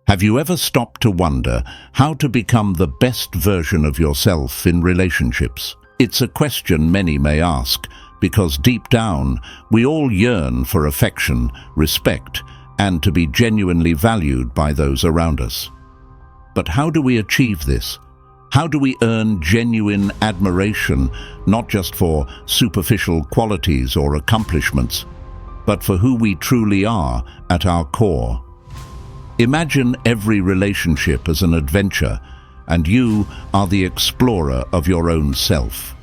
Have you ever stopped to wonder how to become the best version of yourself in relationships? It's a question many may ask, because deep down, we all yearn for affection, respect, and to be genuinely valued by those around us. But how do we achieve this? How do we earn genuine admiration, not just for superficial qualities or accomplishments, but for who we truly are at our core? Imagine every relationship as an adventure, and you are the explorer of your own self.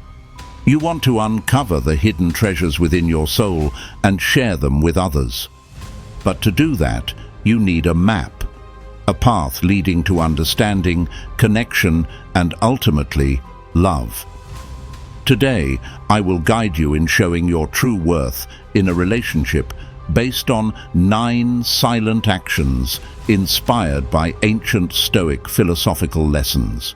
You want to uncover the hidden treasures within your soul and share them with others. But to do that, you need a map, a path leading to understanding, connection, and ultimately, love. Today, I will guide you in showing your true worth in a relationship based on 9 silent actions inspired by ancient Stoic philosophical lessons.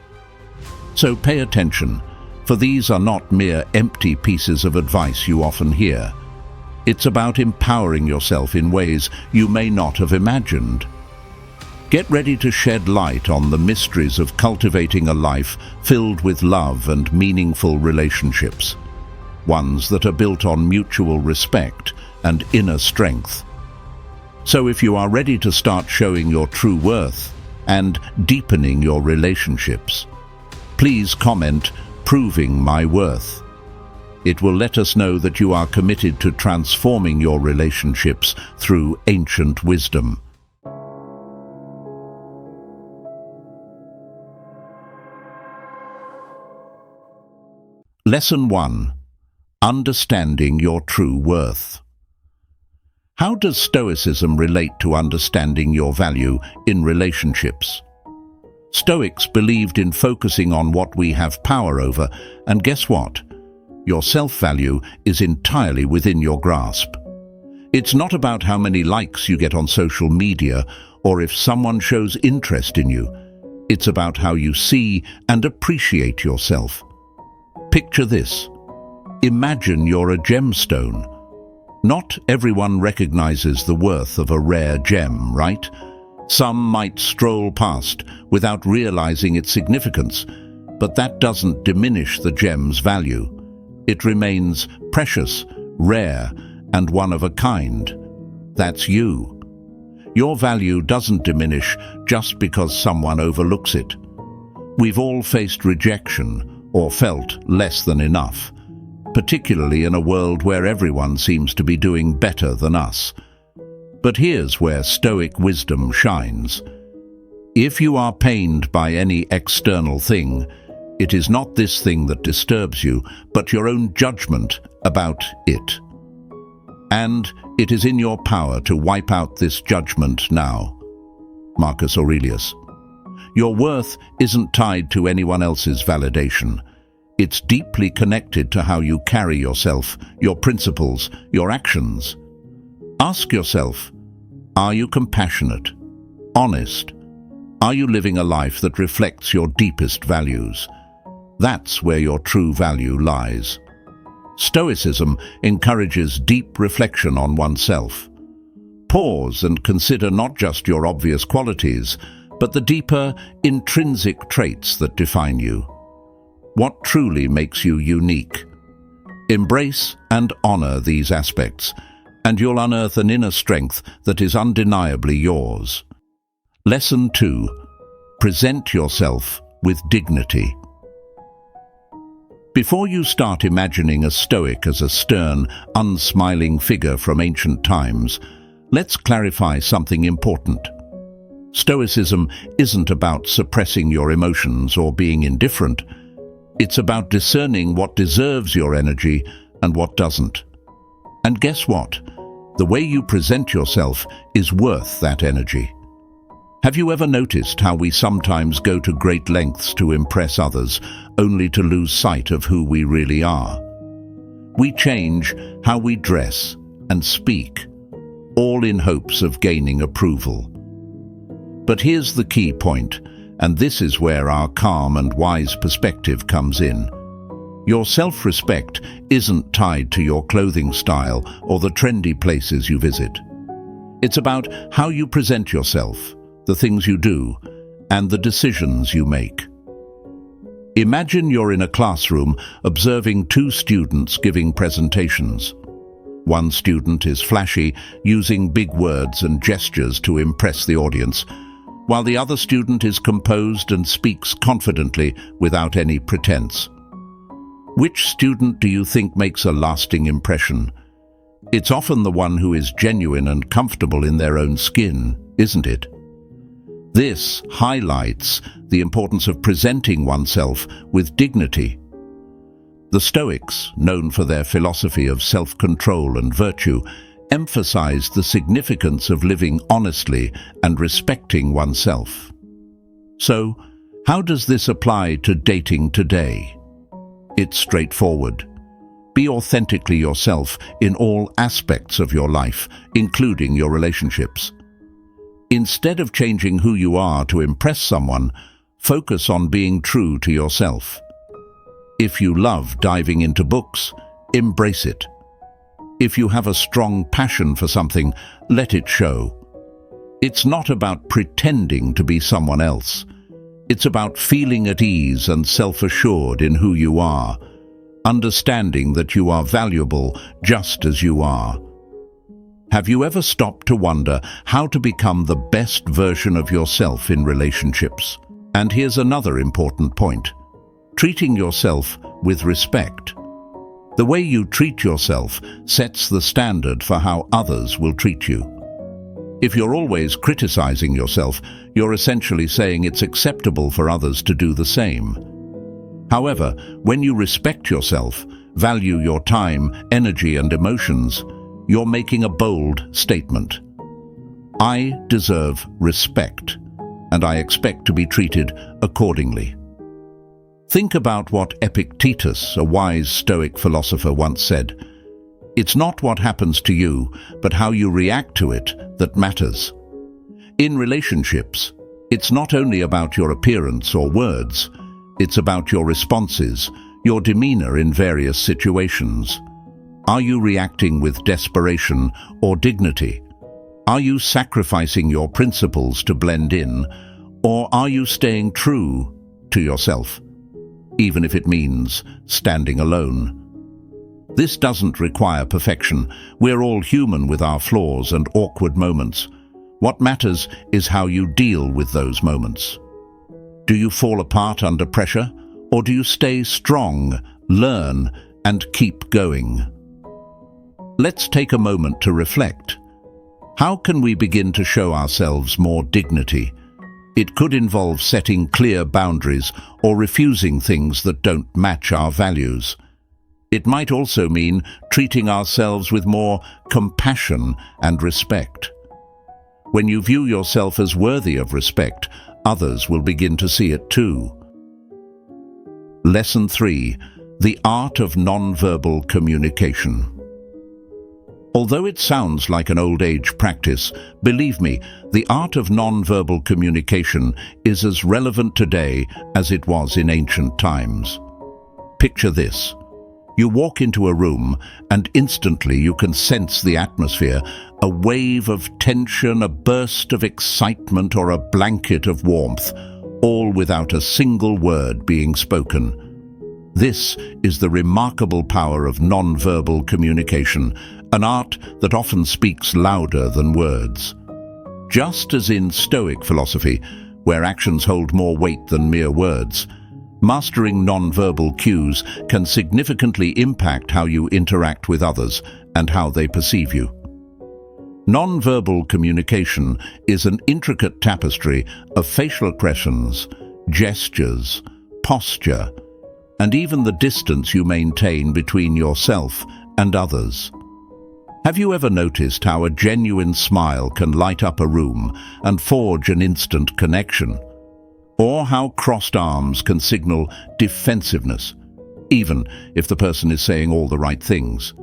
So pay attention, for these are not mere empty pieces of advice you often hear. It's about empowering yourself in ways you may not have imagined. Get ready to shed light on the mysteries of cultivating a life filled with love and meaningful relationships, ones that are built on mutual respect and inner strength. So if you are ready to start showing your true worth and deepening your relationships, please comment "Proving my worth." It will let us know that you are committed to transforming your relationships through ancient wisdom. Lesson 1. Understanding your true worth. How does Stoicism relate to understanding your value in relationships? Stoics believed in focusing on what we have power over, and guess what? Your self-value is entirely within your grasp. It's not about how many likes you get on social media or if someone shows interest in you. It's about how you see and appreciate yourself. Picture this. Imagine you're a gemstone. Not everyone recognizes the worth of a rare gem, right? Some might stroll past without realizing its significance, but that doesn't diminish the gem's value. It remains precious, rare, and one of a kind. That's you. Your value doesn't diminish just because someone overlooks it. We've all faced rejection or felt less than enough, particularly in a world where everyone seems to be doing better than us. But here's where Stoic wisdom shines. If you are pained by any external thing, it is not this thing that disturbs you, but your own judgment about it. And it is in your power to wipe out this judgment now. Marcus Aurelius. Your worth isn't tied to anyone else's validation. It's deeply connected to how you carry yourself, your principles, your actions. Ask yourself, are you compassionate, honest? Are you living a life that reflects your deepest values? That's where your true value lies. Stoicism encourages deep reflection on oneself. Pause and consider not just your obvious qualities, but the deeper, intrinsic traits that define you. What truly makes you unique? Embrace and honor these aspects, and you'll unearth an inner strength that is undeniably yours. Lesson 2. Present yourself with dignity. Before you start imagining a Stoic as a stern, unsmiling figure from ancient times, let's clarify something important. Stoicism isn't about suppressing your emotions or being indifferent. It's about discerning what deserves your energy and what doesn't. And guess what? The way you present yourself is worth that energy. Have you ever noticed how we sometimes go to great lengths to impress others, only to lose sight of who we really are? We change how we dress and speak, all in hopes of gaining approval. But here's the key point, and this is where our calm and wise perspective comes in. Your self-respect isn't tied to your clothing style or the trendy places you visit. It's about how you present yourself, the things you do, and the decisions you make. Imagine you're in a classroom observing two students giving presentations. One student is flashy, using big words and gestures to impress the audience, while the other student is composed and speaks confidently without any pretense. Which student do you think makes a lasting impression? It's often the one who is genuine and comfortable in their own skin, isn't it? This highlights the importance of presenting oneself with dignity. The Stoics, known for their philosophy of self-control and virtue, emphasized the significance of living honestly and respecting oneself. So, how does this apply to dating today? It's straightforward. Be authentically yourself in all aspects of your life, including your relationships. Instead of changing who you are to impress someone, focus on being true to yourself. If you love diving into books, embrace it. If you have a strong passion for something, let it show. It's not about pretending to be someone else. It's about feeling at ease and self-assured in who you are, understanding that you are valuable just as you are. Have you ever stopped to wonder how to become the best version of yourself in relationships? And here's another important point: treating yourself with respect. The way you treat yourself sets the standard for how others will treat you. If you're always criticizing yourself, you're essentially saying it's acceptable for others to do the same. However, when you respect yourself, value your time, energy, and emotions, you're making a bold statement. I deserve respect, and I expect to be treated accordingly. Think about what Epictetus, a wise Stoic philosopher, once said. It's not what happens to you, but how you react to it that matters. In relationships, it's not only about your appearance or words, it's about your responses, your demeanor in various situations. Are you reacting with desperation or dignity? Are you sacrificing your principles to blend in, or are you staying true to yourself, even if it means standing alone? This doesn't require perfection. We're all human with our flaws and awkward moments. What matters is how you deal with those moments. Do you fall apart under pressure, or do you stay strong, learn, and keep going? Let's take a moment to reflect. How can we begin to show ourselves more dignity? It could involve setting clear boundaries or refusing things that don't match our values. It might also mean treating ourselves with more compassion and respect. When you view yourself as worthy of respect, others will begin to see it too. Lesson 3: The Art of Nonverbal Communication. Although it sounds like an old-age practice, believe me, the art of nonverbal communication is as relevant today as it was in ancient times. Picture this. You walk into a room and instantly you can sense the atmosphere, a wave of tension, a burst of excitement, or a blanket of warmth, all without a single word being spoken. This is the remarkable power of nonverbal communication, an art that often speaks louder than words. Just as in Stoic philosophy, where actions hold more weight than mere words, mastering nonverbal cues can significantly impact how you interact with others and how they perceive you. Nonverbal communication is an intricate tapestry of facial expressions, gestures, posture, and even the distance you maintain between yourself and others. Have you ever noticed how a genuine smile can light up a room and forge an instant connection? Or how crossed arms can signal defensiveness, even if the person is saying all the right things?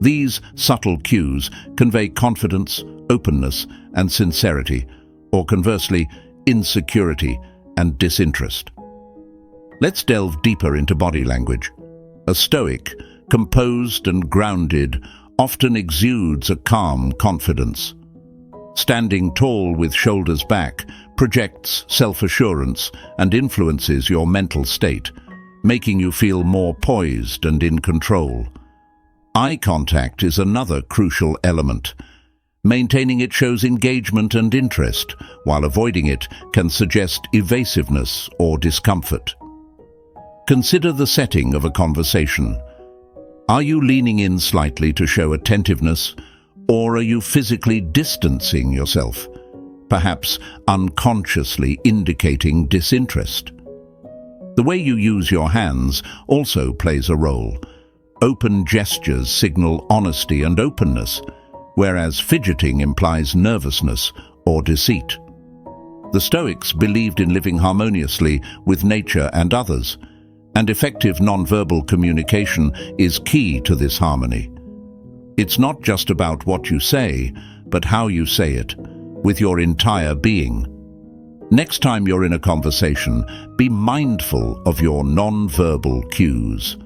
These subtle cues convey confidence, openness, and sincerity, or conversely, insecurity and disinterest. Let's delve deeper into body language. A Stoic, composed and grounded, often exudes a calm confidence. Standing tall with shoulders back projects self-assurance and influences your mental state, making you feel more poised and in control. Eye contact is another crucial element. Maintaining it shows engagement and interest, while avoiding it can suggest evasiveness or discomfort. Consider the setting of a conversation. Are you leaning in slightly to show attentiveness, or are you physically distancing yourself, perhaps unconsciously indicating disinterest? The way you use your hands also plays a role. Open gestures signal honesty and openness, whereas fidgeting implies nervousness or deceit. The Stoics believed in living harmoniously with nature and others, and effective nonverbal communication is key to this harmony. It's not just about what you say, but how you say it, with your entire being. Next time you're in a conversation, be mindful of your nonverbal cues.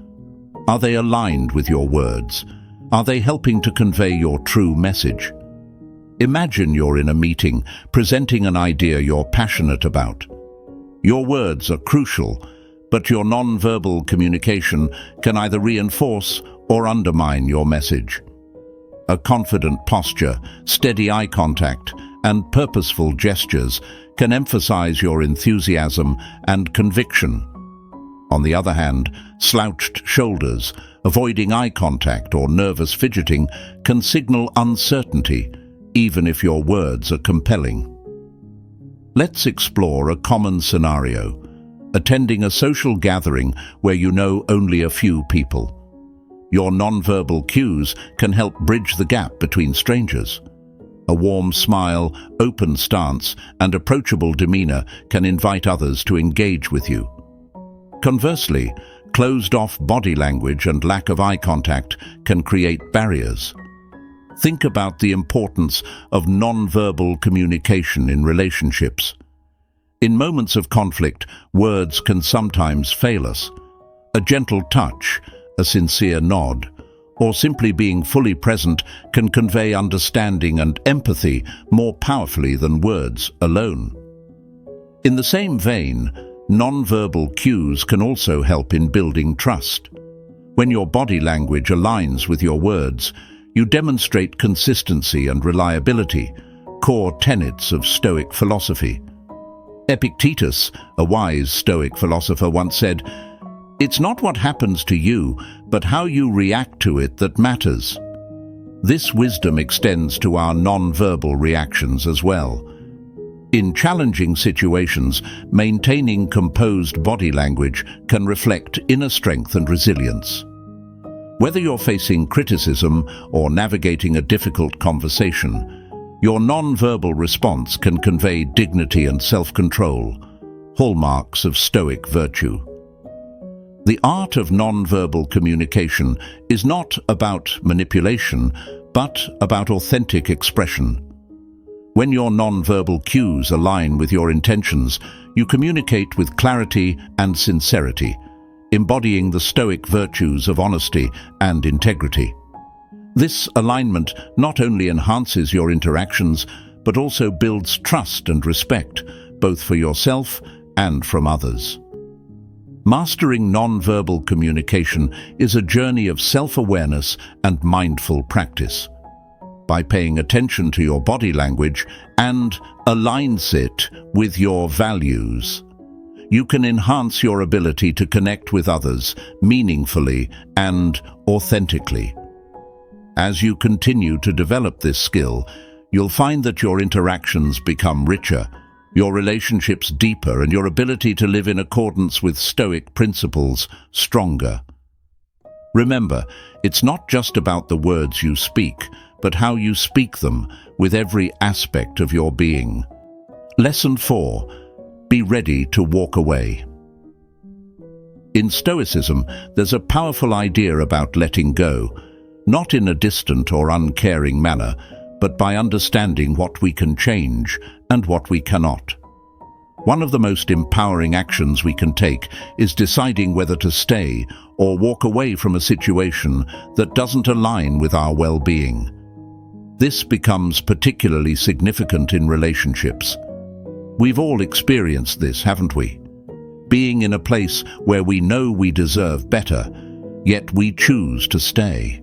Are they aligned with your words? Are they helping to convey your true message? Imagine you're in a meeting, presenting an idea you're passionate about. Your words are crucial, but your nonverbal communication can either reinforce or undermine your message. A confident posture, steady eye contact, and purposeful gestures can emphasize your enthusiasm and conviction. On the other hand, slouched shoulders, avoiding eye contact, or nervous fidgeting can signal uncertainty, even if your words are compelling. Let's explore a common scenario: attending a social gathering where you know only a few people. Your nonverbal cues can help bridge the gap between strangers. A warm smile, open stance, and approachable demeanor can invite others to engage with you. Conversely, closed-off body language and lack of eye contact can create barriers. Think about the importance of nonverbal communication in relationships. In moments of conflict, words can sometimes fail us. A gentle touch, a sincere nod, or simply being fully present can convey understanding and empathy more powerfully than words alone. In the same vein, nonverbal cues can also help in building trust. When your body language aligns with your words, you demonstrate consistency and reliability, core tenets of Stoic philosophy. Epictetus, a wise Stoic philosopher, once said, "It's not what happens to you, but how you react to it that matters." This wisdom extends to our nonverbal reactions as well. In challenging situations, maintaining composed body language can reflect inner strength and resilience. Whether you're facing criticism or navigating a difficult conversation, your nonverbal response can convey dignity and self-control, hallmarks of Stoic virtue. The art of nonverbal communication is not about manipulation, but about authentic expression. When your nonverbal cues align with your intentions, you communicate with clarity and sincerity, embodying the Stoic virtues of honesty and integrity. This alignment not only enhances your interactions, but also builds trust and respect, both for yourself and from others. Mastering nonverbal communication is a journey of self-awareness and mindful practice. By paying attention to your body language and aligns it with your values, you can enhance your ability to connect with others meaningfully and authentically. As you continue to develop this skill, you'll find that your interactions become richer, your relationships deeper, and your ability to live in accordance with Stoic principles stronger. Remember, it's not just about the words you speak, but how you speak them with every aspect of your being. Lesson 4. Be ready to walk away. In Stoicism, there's a powerful idea about letting go, not in a distant or uncaring manner, but by understanding what we can change and what we cannot. One of the most empowering actions we can take is deciding whether to stay or walk away from a situation that doesn't align with our well-being. This becomes particularly significant in relationships. We've all experienced this, haven't we? Being in a place where we know we deserve better, yet we choose to stay.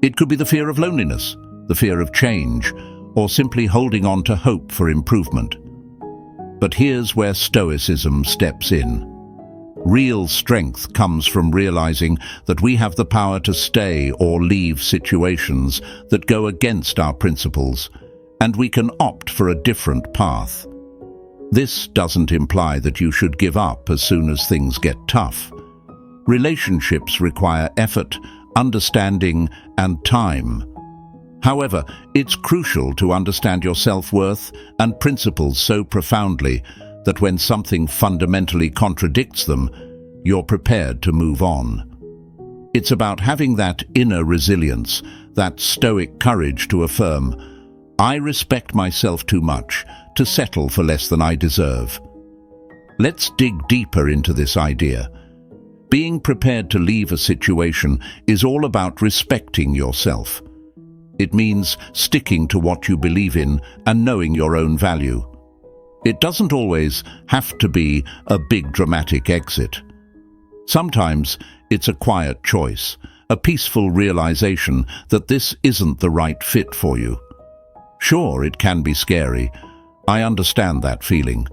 It could be the fear of loneliness, the fear of change, or simply holding on to hope for improvement. But here's where Stoicism steps in. Real strength comes from realizing that we have the power to stay or leave situations that go against our principles, and we can opt for a different path. This doesn't imply that you should give up as soon as things get tough. Relationships require effort, understanding, and time. However, it's crucial to understand your self-worth and principles so profoundly that when something fundamentally contradicts them, you're prepared to move on. It's about having that inner resilience, that stoic courage to affirm, "I respect myself too much to settle for less than I deserve." Let's dig deeper into this idea. Being prepared to leave a situation is all about respecting yourself. It means sticking to what you believe in and knowing your own value. It doesn't always have to be a big dramatic exit. Sometimes it's a quiet choice, a peaceful realization that this isn't the right fit for you. Sure, it can be scary. I understand that feeling.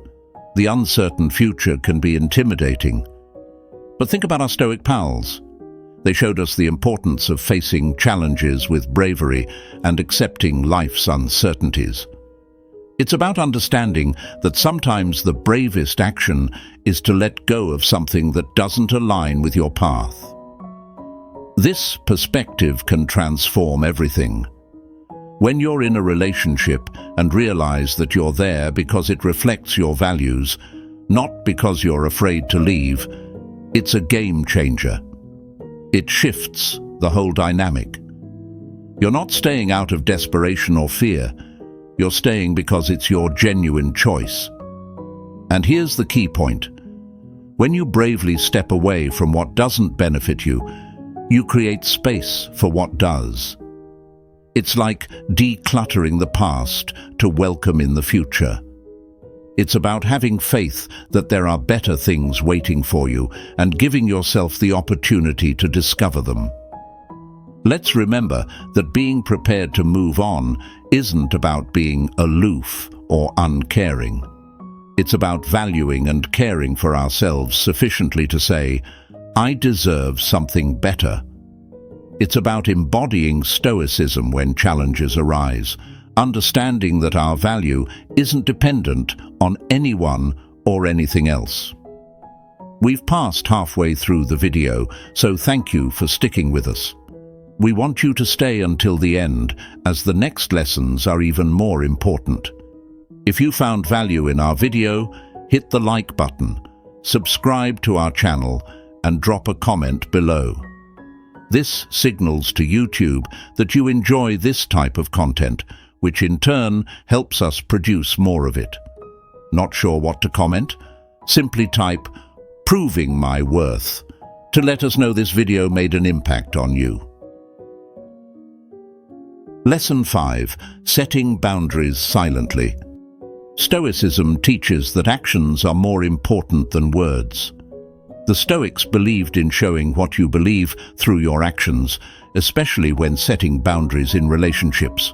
The uncertain future can be intimidating. But think about our Stoic pals. They showed us the importance of facing challenges with bravery and accepting life's uncertainties. It's about understanding that sometimes the bravest action is to let go of something that doesn't align with your path. This perspective can transform everything. When you're in a relationship and realize that you're there because it reflects your values, not because you're afraid to leave, it's a game changer. It shifts the whole dynamic. You're not staying out of desperation or fear. You're staying because it's your genuine choice. And here's the key point. When you bravely step away from what doesn't benefit you, you create space for what does. It's like decluttering the past to welcome in the future. It's about having faith that there are better things waiting for you and giving yourself the opportunity to discover them. Let's remember that being prepared to move on isn't about being aloof or uncaring. It's about valuing and caring for ourselves sufficiently to say, "I deserve something better." It's about embodying Stoicism when challenges arise, understanding that our value isn't dependent on anyone or anything else. We've passed halfway through the video, so thank you for sticking with us. We want you to stay until the end, as the next lessons are even more important. If you found value in our video, hit the like button, subscribe to our channel, and drop a comment below. This signals to YouTube that you enjoy this type of content, which in turn helps us produce more of it. Not sure what to comment? Simply type "Proving my worth" to let us know this video made an impact on you. Lesson 5. Setting boundaries silently. Stoicism teaches that actions are more important than words. The Stoics believed in showing what you believe through your actions, especially when setting boundaries in relationships.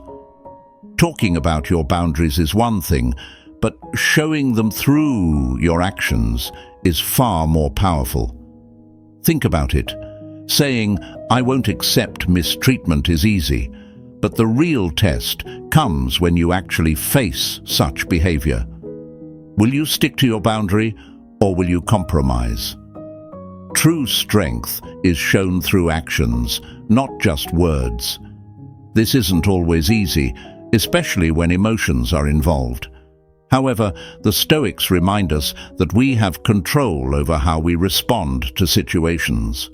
Talking about your boundaries is one thing, but showing them through your actions is far more powerful. Think about it. Saying, "I won't accept mistreatment" is easy, but the real test comes when you actually face such behavior. Will you stick to your boundary, or will you compromise? True strength is shown through actions, not just words. This isn't always easy, especially when emotions are involved. However, the Stoics remind us that we have control over how we respond to situations.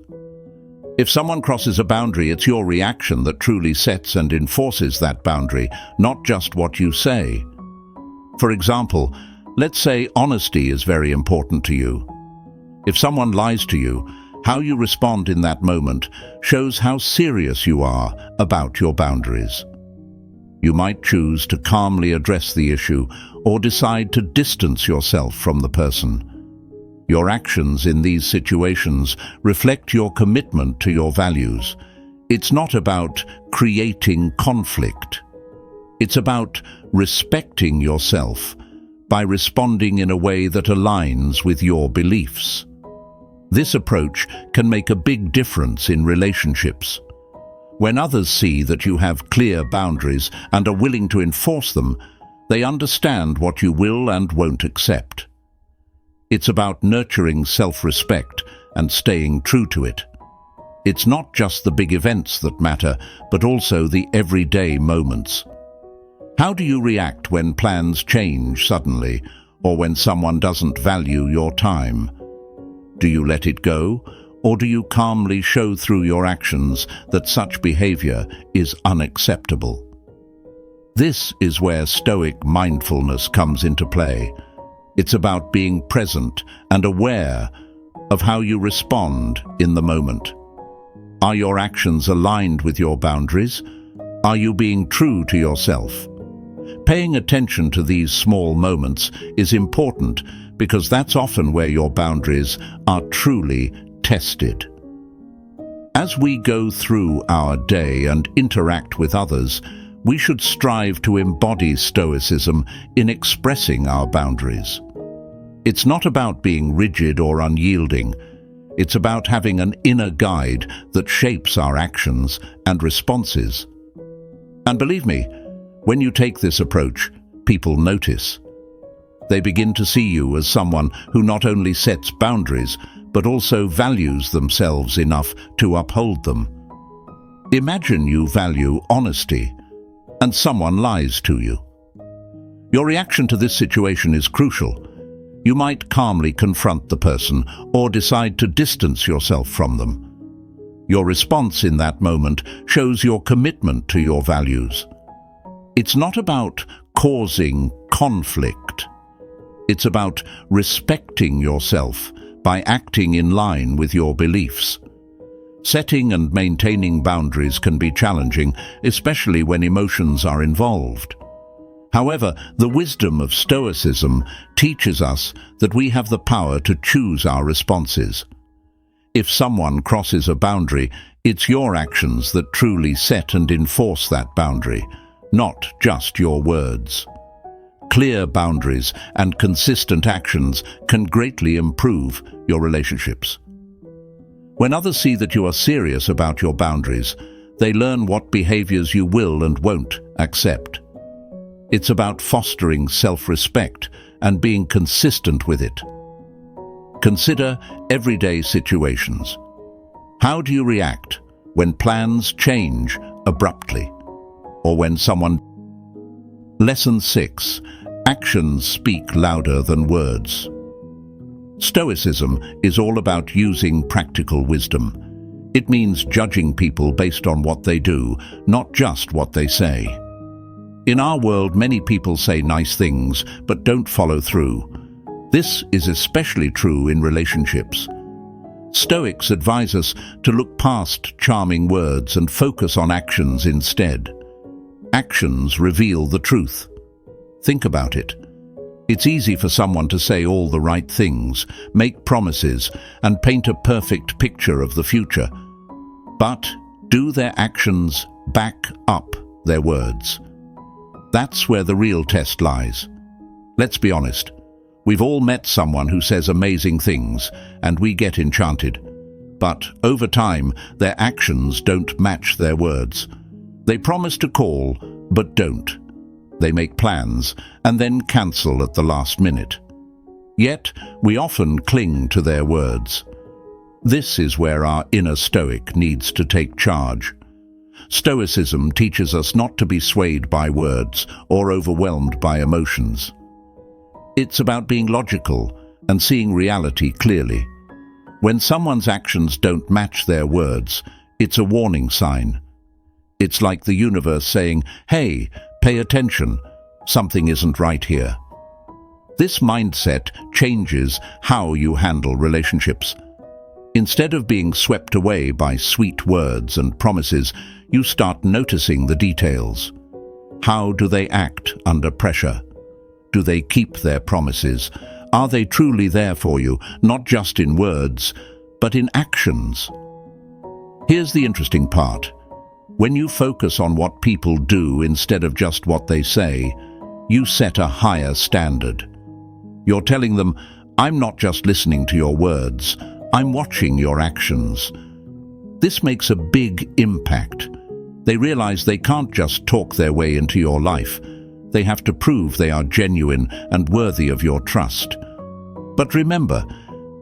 If someone crosses a boundary, it's your reaction that truly sets and enforces that boundary, not just what you say. For example, let's say honesty is very important to you. If someone lies to you, how you respond in that moment shows how serious you are about your boundaries. You might choose to calmly address the issue or decide to distance yourself from the person. Your actions in these situations reflect your commitment to your values. It's not about creating conflict. It's about respecting yourself by responding in a way that aligns with your beliefs. This approach can make a big difference in relationships. When others see that you have clear boundaries and are willing to enforce them, they understand what you will and won't accept. It's about nurturing self-respect and staying true to it. It's not just the big events that matter, but also the everyday moments. How do you react when plans change suddenly, or when someone doesn't value your time? Do you let it go, or do you calmly show through your actions that such behavior is unacceptable? This is where Stoic mindfulness comes into play. It's about being present and aware of how you respond in the moment. Are your actions aligned with your boundaries? Are you being true to yourself? Paying attention to these small moments is important because that's often where your boundaries are truly tested. As we go through our day and interact with others, we should strive to embody Stoicism in expressing our boundaries. It's not about being rigid or unyielding. It's about having an inner guide that shapes our actions and responses. And believe me, when you take this approach, people notice. They begin to see you as someone who not only sets boundaries, but also values themselves enough to uphold them. Imagine you value honesty, and someone lies to you. Your reaction to this situation is crucial. You might calmly confront the person or decide to distance yourself from them. Your response in that moment shows your commitment to your values. It's not about causing conflict. It's about respecting yourself by acting in line with your beliefs. Setting and maintaining boundaries can be challenging, especially when emotions are involved. However, the wisdom of Stoicism teaches us that we have the power to choose our responses. If someone crosses a boundary, it's your actions that truly set and enforce that boundary, not just your words. Clear boundaries and consistent actions can greatly improve your relationships. When others see that you are serious about your boundaries, they learn what behaviors you will and won't accept. It's about fostering self-respect and being consistent with it. Consider everyday situations. How do you react when plans change abruptly, or when someone... Lesson 6. Actions speak louder than words. Stoicism is all about using practical wisdom. It means judging people based on what they do, not just what they say. In our world, many people say nice things, but don't follow through. This is especially true in relationships. Stoics advise us to look past charming words and focus on actions instead. Actions reveal the truth. Think about it. It's easy for someone to say all the right things, make promises, and paint a perfect picture of the future. But do their actions back up their words? That's where the real test lies. Let's be honest. We've all met someone who says amazing things, and we get enchanted. But over time, their actions don't match their words. They promise to call, but don't. They make plans and then cancel at the last minute. Yet, we often cling to their words. This is where our inner Stoic needs to take charge. Stoicism teaches us not to be swayed by words or overwhelmed by emotions. It's about being logical and seeing reality clearly. When someone's actions don't match their words, it's a warning sign. It's like the universe saying, "Hey, pay attention, something isn't right here." This mindset changes how you handle relationships. Instead of being swept away by sweet words and promises, you start noticing the details. How do they act under pressure? Do they keep their promises? Are they truly there for you, not just in words, but in actions? Here's the interesting part. When you focus on what people do instead of just what they say, you set a higher standard. You're telling them, I'm not just listening to your words, I'm watching your actions. This makes a big impact. They realize they can't just talk their way into your life. They have to prove they are genuine and worthy of your trust. But remember,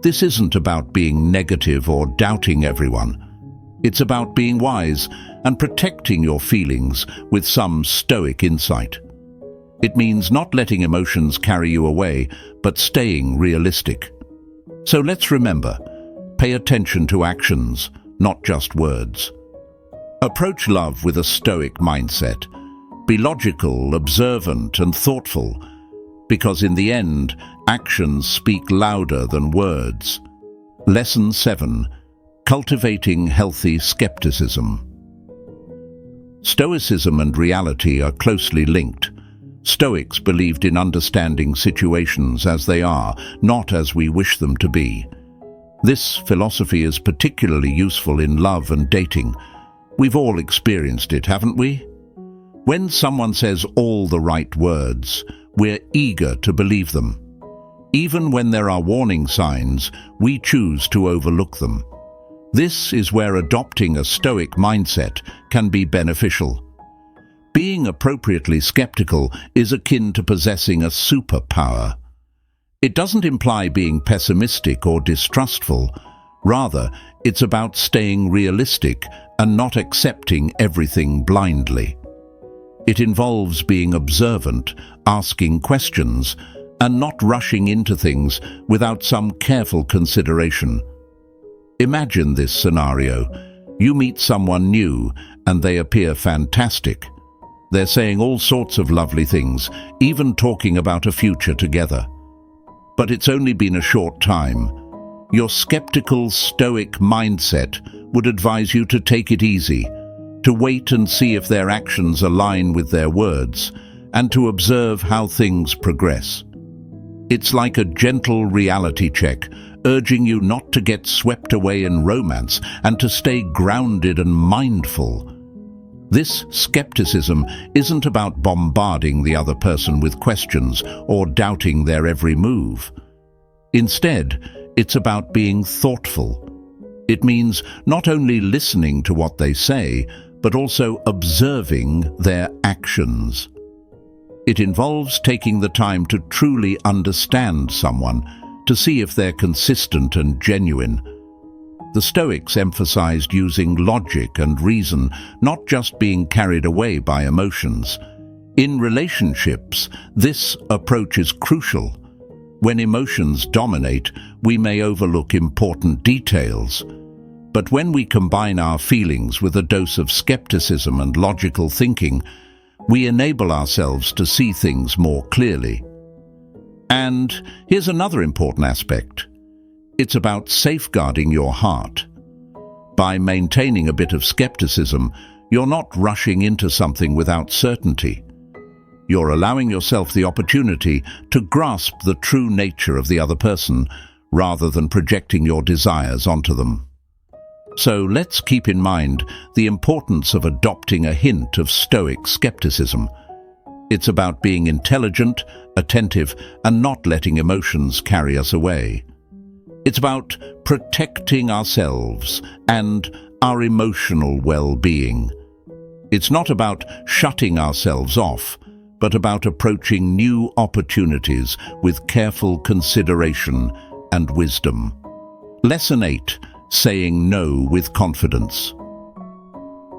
this isn't about being negative or doubting everyone. It's about being wise and protecting your feelings with some Stoic insight. It means not letting emotions carry you away, but staying realistic. So let's remember, pay attention to actions, not just words. Approach love with a Stoic mindset. Be logical, observant, and thoughtful, because in the end, actions speak louder than words. Lesson 7. Cultivating healthy skepticism. Stoicism and reality are closely linked. Stoics believed in understanding situations as they are, not as we wish them to be. This philosophy is particularly useful in love and dating. We've all experienced it, haven't we? When someone says all the right words, we're eager to believe them. Even when there are warning signs, we choose to overlook them. This is where adopting a Stoic mindset can be beneficial. Being appropriately skeptical is akin to possessing a superpower. It doesn't imply being pessimistic or distrustful. Rather, it's about staying realistic and not accepting everything blindly. It involves being observant, asking questions, and not rushing into things without some careful consideration. Imagine this scenario. You meet someone new and they appear fantastic. They're saying all sorts of lovely things, even talking about a future together. But it's only been a short time. Your skeptical, Stoic mindset would advise you to take it easy, to wait and see if their actions align with their words, and to observe how things progress. It's like a gentle reality check, urging you not to get swept away in romance and to stay grounded and mindful. This skepticism isn't about bombarding the other person with questions or doubting their every move. Instead, it's about being thoughtful. It means not only listening to what they say, but also observing their actions. It involves taking the time to truly understand someone, to see if they're consistent and genuine. The Stoics emphasized using logic and reason, not just being carried away by emotions. In relationships, this approach is crucial. When emotions dominate, we may overlook important details. But when we combine our feelings with a dose of skepticism and logical thinking, we enable ourselves to see things more clearly. And here's another important aspect. It's about safeguarding your heart. By maintaining a bit of skepticism, you're not rushing into something without certainty. You're allowing yourself the opportunity to grasp the true nature of the other person, rather than projecting your desires onto them. So let's keep in mind the importance of adopting a hint of Stoic skepticism. It's about being intelligent, attentive, and not letting emotions carry us away. It's about protecting ourselves and our emotional well-being. It's not about shutting ourselves off, but about approaching new opportunities with careful consideration and wisdom. Lesson 8. Saying no with confidence.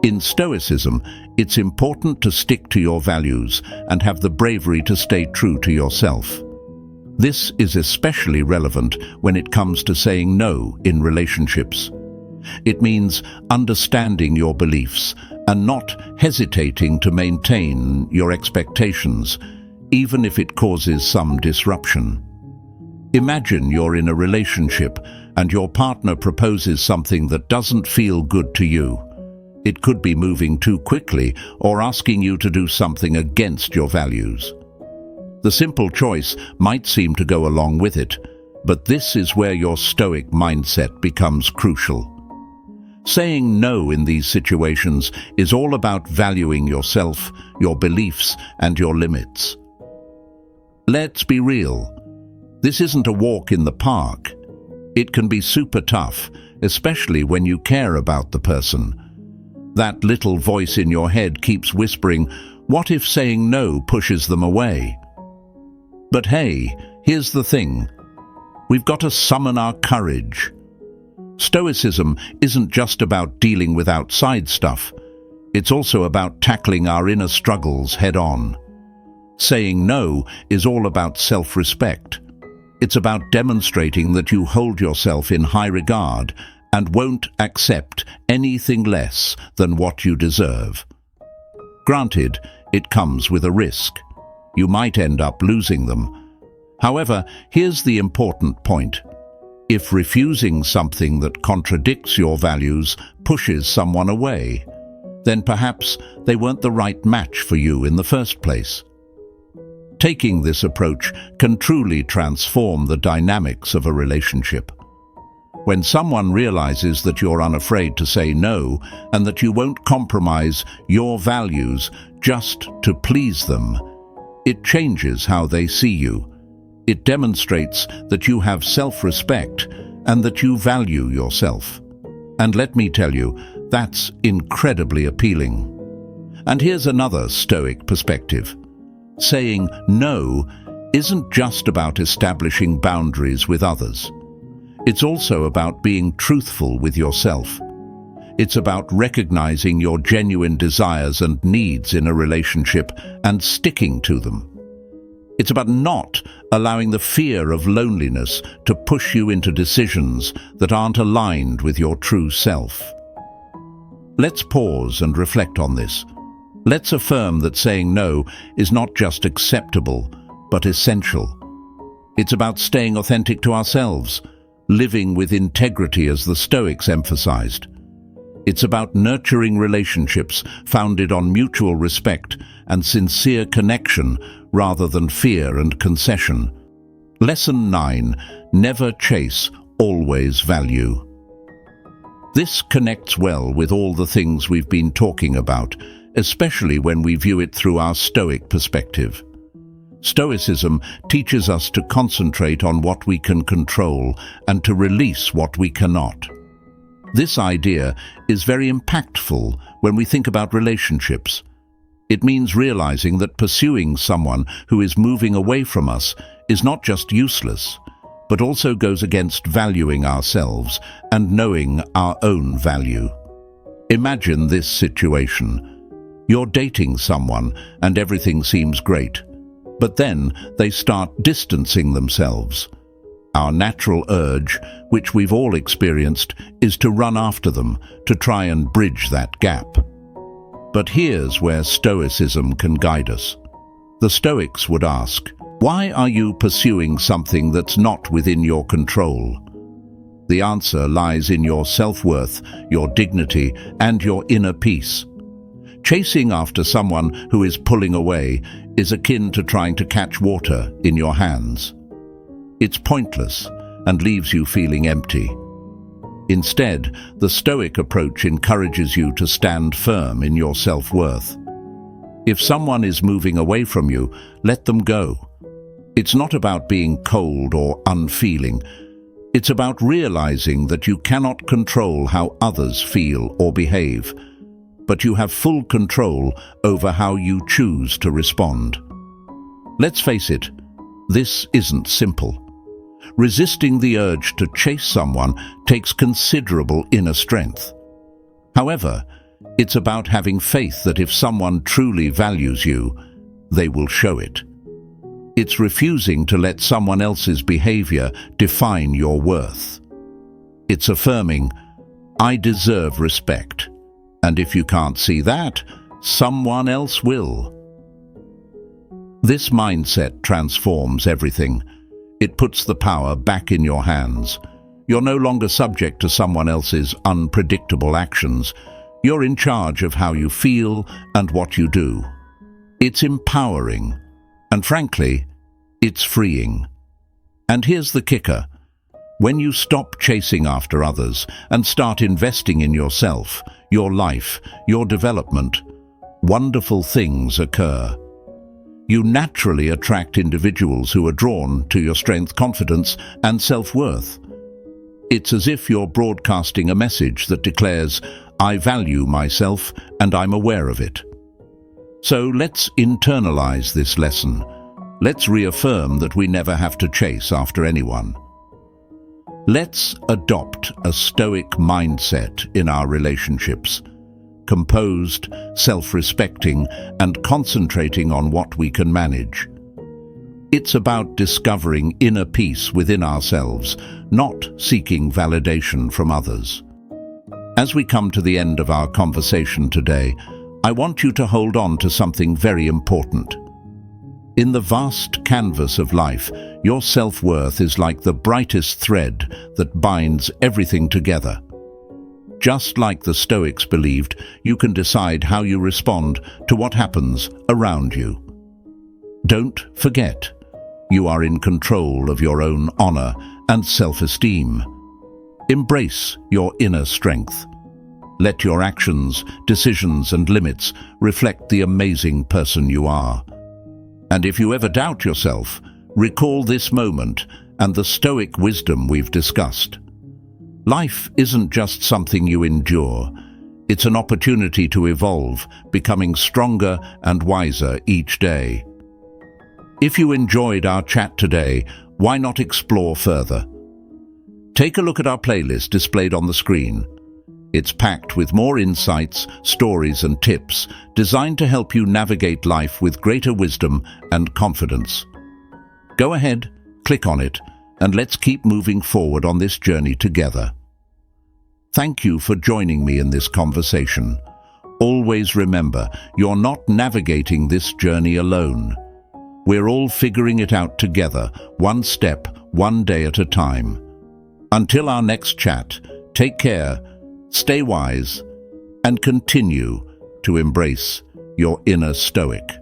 In Stoicism, it's important to stick to your values and have the bravery to stay true to yourself. This is especially relevant when it comes to saying no in relationships. It means understanding your beliefs and not hesitating to maintain your expectations, even if it causes some disruption. Imagine you're in a relationship and your partner proposes something that doesn't feel good to you. It could be moving too quickly or asking you to do something against your values. The simple choice might seem to go along with it, but this is where your Stoic mindset becomes crucial. Saying no in these situations is all about valuing yourself, your beliefs, and your limits. Let's be real. This isn't a walk in the park. It can be super tough, especially when you care about the person. That little voice in your head keeps whispering, "What if saying no pushes them away?" But hey, here's the thing. We've got to summon our courage. Stoicism isn't just about dealing with outside stuff. It's also about tackling our inner struggles head-on. Saying no is all about self-respect. It's about demonstrating that you hold yourself in high regard and won't accept anything less than what you deserve. Granted, it comes with a risk. You might end up losing them. However, here's the important point. If refusing something that contradicts your values pushes someone away, then perhaps they weren't the right match for you in the first place. Taking this approach can truly transform the dynamics of a relationship. When someone realizes that you're unafraid to say no and that you won't compromise your values just to please them, it changes how they see you. It demonstrates that you have self-respect and that you value yourself. And let me tell you, that's incredibly appealing. And here's another Stoic perspective. Saying no isn't just about establishing boundaries with others. It's also about being truthful with yourself. It's about recognizing your genuine desires and needs in a relationship and sticking to them. It's about not allowing the fear of loneliness to push you into decisions that aren't aligned with your true self. Let's pause and reflect on this. Let's affirm that saying no is not just acceptable, but essential. It's about staying authentic to ourselves, living with integrity as the Stoics emphasized. It's about nurturing relationships founded on mutual respect and sincere connection rather than fear and concession. Lesson 9. Never chase, always value. This connects well with all the things we've been talking about, especially when we view it through our Stoic perspective. Stoicism teaches us to concentrate on what we can control and to release what we cannot. This idea is very impactful when we think about relationships. It means realizing that pursuing someone who is moving away from us is not just useless, but also goes against valuing ourselves and knowing our own value. Imagine this situation. You're dating someone and everything seems great, but then they start distancing themselves. Our natural urge, which we've all experienced, is to run after them, to try and bridge that gap. But here's where Stoicism can guide us. The Stoics would ask, why are you pursuing something that's not within your control? The answer lies in your self-worth, your dignity, and your inner peace. Chasing after someone who is pulling away is akin to trying to catch water in your hands. It's pointless and leaves you feeling empty. Instead, the Stoic approach encourages you to stand firm in your self-worth. If someone is moving away from you, let them go. It's not about being cold or unfeeling. It's about realizing that you cannot control how others feel or behave, but you have full control over how you choose to respond. Let's face it, this isn't simple. Resisting the urge to chase someone takes considerable inner strength. However, it's about having faith that if someone truly values you, they will show it. It's refusing to let someone else's behavior define your worth. It's affirming, I deserve respect, and if you can't see that, someone else will. This mindset transforms everything. It puts the power back in your hands. You're no longer subject to someone else's unpredictable actions. You're in charge of how you feel and what you do. It's empowering, and frankly, it's freeing. And here's the kicker. When you stop chasing after others and start investing in yourself, your life, your development, wonderful things occur. You naturally attract individuals who are drawn to your strength, confidence, and self-worth. It's as if you're broadcasting a message that declares, I value myself and I'm aware of it. So let's internalize this lesson. Let's reaffirm that we never have to chase after anyone. Let's adopt a Stoic mindset in our relationships, composed, self-respecting, and concentrating on what we can manage. It's about discovering inner peace within ourselves, not seeking validation from others. As we come to the end of our conversation today, I want you to hold on to something very important. In the vast canvas of life, your self-worth is like the brightest thread that binds everything together. Just like the Stoics believed, you can decide how you respond to what happens around you. Don't forget, you are in control of your own honor and self-esteem. Embrace your inner strength. Let your actions, decisions, and limits reflect the amazing person you are. And if you ever doubt yourself, recall this moment and the Stoic wisdom we've discussed. Life isn't just something you endure. It's an opportunity to evolve, becoming stronger and wiser each day. If you enjoyed our chat today, why not explore further? Take a look at our playlist displayed on the screen. It's packed with more insights, stories, and tips designed to help you navigate life with greater wisdom and confidence. Go ahead, click on it, and let's keep moving forward on this journey together. Thank you for joining me in this conversation. Always remember, you're not navigating this journey alone. We're all figuring it out together, one step, one day at a time. Until our next chat, take care, stay wise, and continue to embrace your inner Stoic.